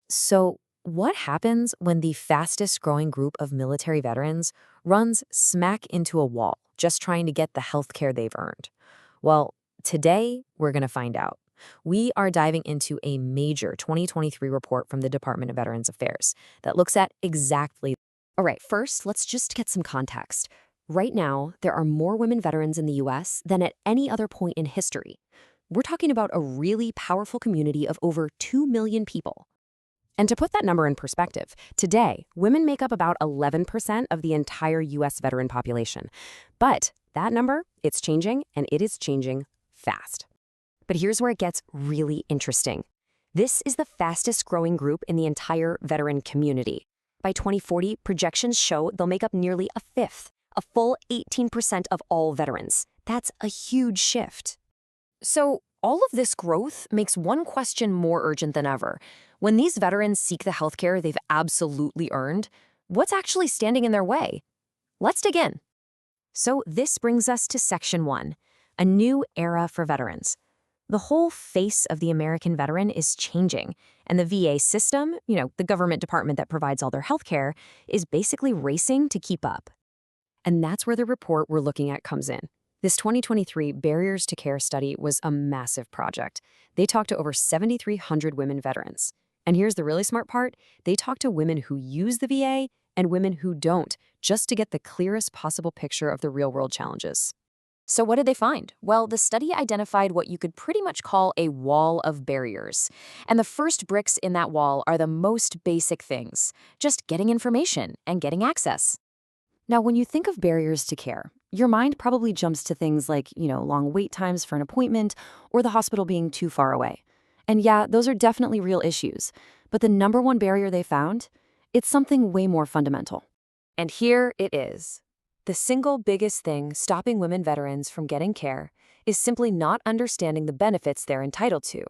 So, what happens when the fastest growing group of military veterans runs smack into a wall just trying to get the health care they've earned? Well, today we're going to find out. We are diving into a major 2023 report from the Department of Veterans Affairs that looks at exactly. All right, first, let's just get some context. Right now, there are more women veterans in the US than at any other point in history. We're talking about a really powerful community of over 2 million people. And to put that number in perspective, today, women make up about 11% of the entire U.S. veteran population. But that number, it's changing, and it is changing fast. But here's where it gets really interesting. This is the fastest growing group in the entire veteran community. By 2040, projections show they'll make up nearly a fifth, a full 18% of all veterans. That's a huge shift. So, all of this growth makes one question more urgent than ever. When these veterans seek the healthcare they've absolutely earned, what's actually standing in their way? Let's dig in. So, this brings us to Section 1, a new era for veterans. The whole face of the American veteran is changing, and the VA system, the government department that provides all their healthcare, is basically racing to keep up. And that's where the report we're looking at comes in. This 2023 Barriers to Care study was a massive project. They talked to over 7,300 women veterans. And here's the really smart part. They talked to women who use the VA and women who don't, just to get the clearest possible picture of the real-world challenges. So what did they find? Well, the study identified what you could pretty much call a wall of barriers. And the first bricks in that wall are the most basic things, just getting information and getting access. Now, when you think of barriers to care, your mind probably jumps to things like, long wait times for an appointment or the hospital being too far away. And yeah, those are definitely real issues. But the number one barrier they found, it's something way more fundamental. And here it is. The single biggest thing stopping women veterans from getting care is simply not understanding the benefits they're entitled to.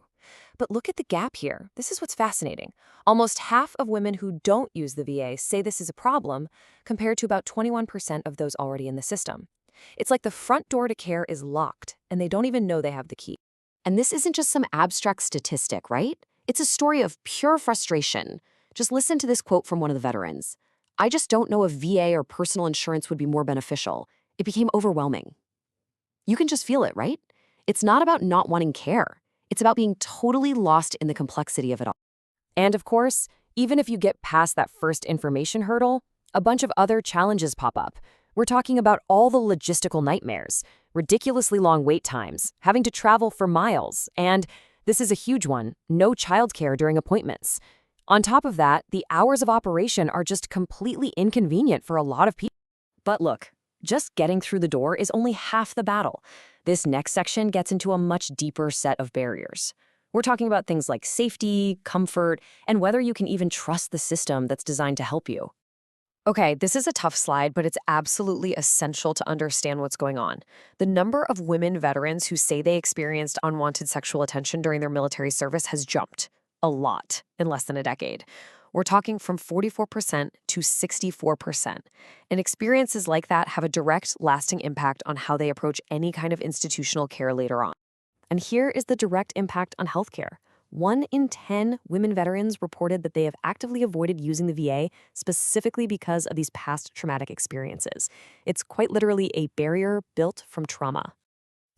But look at the gap here. This is what's fascinating. Almost half of women who don't use the VA say this is a problem, compared to about 21% of those already in the system. It's like the front door to care is locked, and they don't even know they have the key. And this isn't just some abstract statistic, right? It's a story of pure frustration. Just listen to this quote from one of the veterans. "I just don't know if VA or personal insurance would be more beneficial. It became overwhelming." You can just feel it, right? It's not about not wanting care. It's about being totally lost in the complexity of it all. And of course, even if you get past that first information hurdle, a bunch of other challenges pop up. We're talking about all the logistical nightmares, ridiculously long wait times, having to travel for miles, and this is a huge one, no childcare during appointments. On top of that, the hours of operation are just completely inconvenient for a lot of people. But look, just getting through the door is only half the battle. This next section gets into a much deeper set of barriers. We're talking about things like safety, comfort, and whether you can even trust the system that's designed to help you. Okay, this is a tough slide, but it's absolutely essential to understand what's going on. The number of women veterans who say they experienced unwanted sexual attention during their military service has jumped a lot in less than a decade. We're talking from 44% to 64%. And experiences like that have a direct, lasting impact on how they approach any kind of institutional care later on. And here is the direct impact on healthcare. 1 in 10 women veterans reported that they have actively avoided using the VA specifically because of these past traumatic experiences. It's quite literally a barrier built from trauma.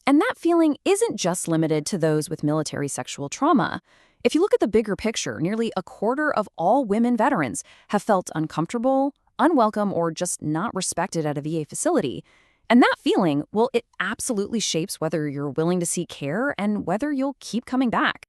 And that feeling isn't just limited to those with military sexual trauma. If you look at the bigger picture, nearly a quarter of all women veterans have felt uncomfortable, unwelcome, or just not respected at a VA facility. And that feeling, well, it absolutely shapes whether you're willing to seek care and whether you'll keep coming back.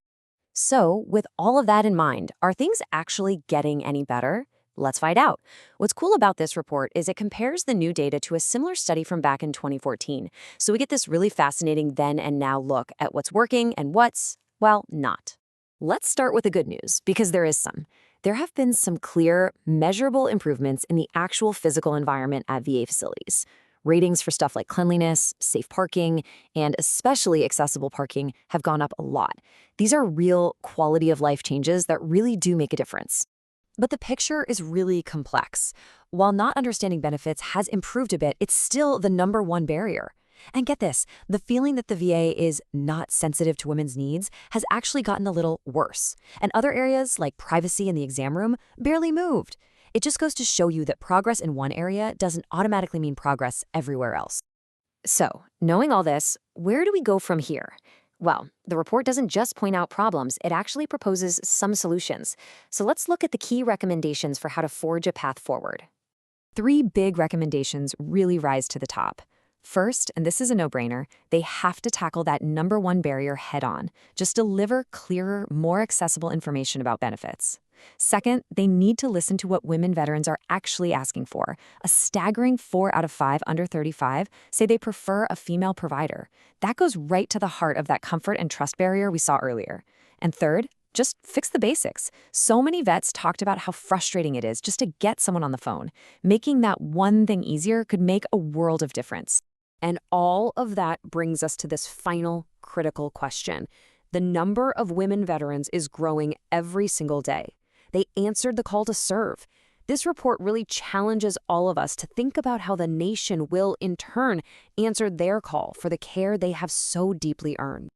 So, with all of that in mind, are things actually getting any better? Let's find out. What's cool about this report is it compares the new data to a similar study from back in 2014. So we get this really fascinating then and now look at what's working and what's, well, not. Let's start with the good news, because there is some. There have been some clear, measurable improvements in the actual physical environment at VA facilities. Ratings for stuff like cleanliness, safe parking, and especially accessible parking have gone up a lot. These are real quality of life changes that really do make a difference. But the picture is really complex. While not understanding benefits has improved a bit, it's still the number one barrier. And get this, the feeling that the VA is not sensitive to women's needs has actually gotten a little worse. And other areas, like privacy in the exam room, barely moved. It just goes to show you that progress in one area doesn't automatically mean progress everywhere else. So, knowing all this, where do we go from here? Well, the report doesn't just point out problems, it actually proposes some solutions. So let's look at the key recommendations for how to forge a path forward. Three big recommendations really rise to the top. First, and this is a no-brainer, they have to tackle that number one barrier head-on. Just deliver clearer, more accessible information about benefits. Second, they need to listen to what women veterans are actually asking for. A staggering 4 out of 5 under 35 say they prefer a female provider. That goes right to the heart of that comfort and trust barrier we saw earlier. And third, just fix the basics. So many vets talked about how frustrating it is just to get someone on the phone. Making that one thing easier could make a world of difference. And all of that brings us to this final critical question. The number of women veterans is growing every single day. They answered the call to serve. This report really challenges all of us to think about how the nation will, in turn, answer their call for the care they have so deeply earned.